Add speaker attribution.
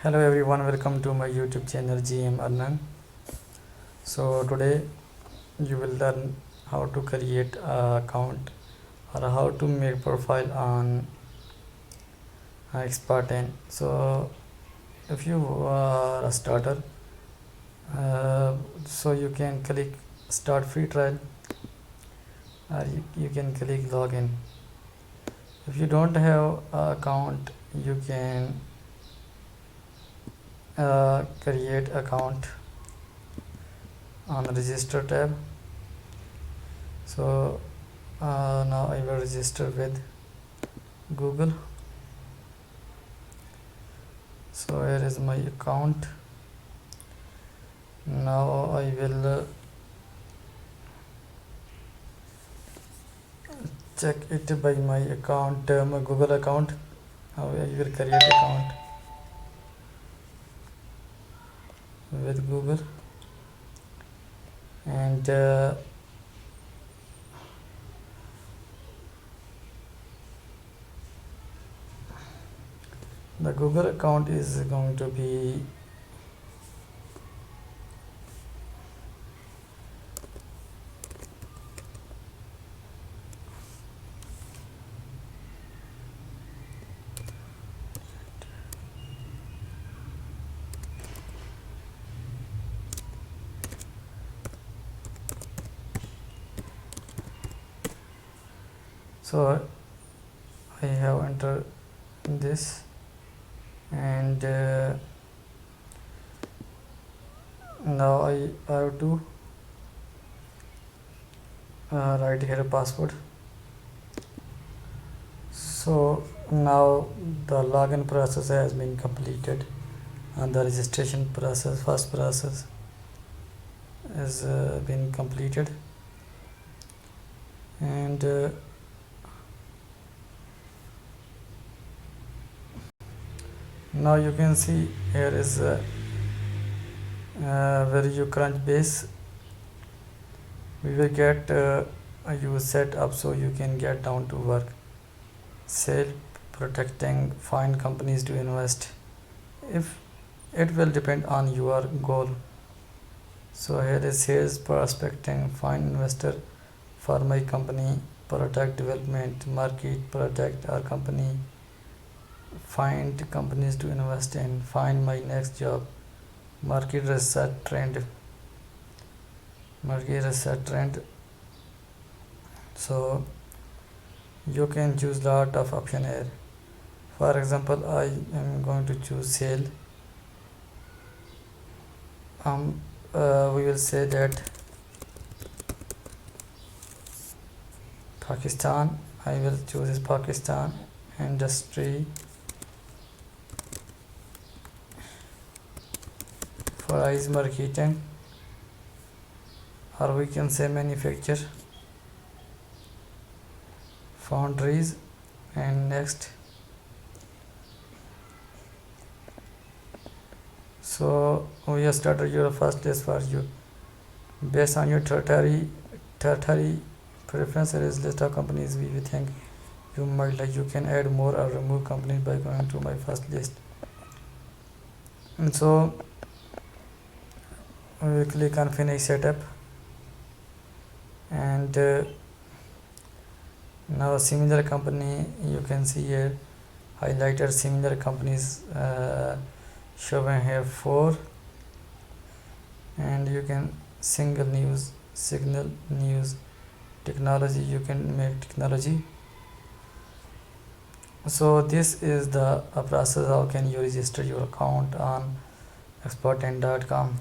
Speaker 1: Hello everyone, welcome to my YouTube channel GM Arnan. So today you will learn how to create an account or how to make profile on xpertin. So if you are a starter, so you can click start free trial or you can click login. If you don't have an account, you can create account on register tab. So now I will register with Google. So here is my account. Now I will check it by my account, my Google account. How I will create account with Google, and the Google account is going to be so I have entered this, and now I have to write here a password. So now the login process has been completed and the registration process, first process, has been completed, and now you can see here is where you crunch base. We will get you set up so you can get down to work. Sale, protecting, find companies to invest. If it will depend on your goal. So here is sales, prospecting, find investor for my company, product development, market, product or company, find companies to invest in, find my next job, market research trend. So you can choose lot of option here. For example, I am going to choose sale. We will say that Pakistan. I will choose is Pakistan. Industry, price, marketing, or we can say manufacture, foundries, and next. So we have started your first list for you. Based on your territory preference, there is list of companies we think you might like. You can add more or remove companies by going to my first list. And so we will click on finish setup, and now similar company you can see here highlighted similar companies showing here 4, and you can signal news, technology, you can make technology. So this is the process how can you register your account on xpertin.com.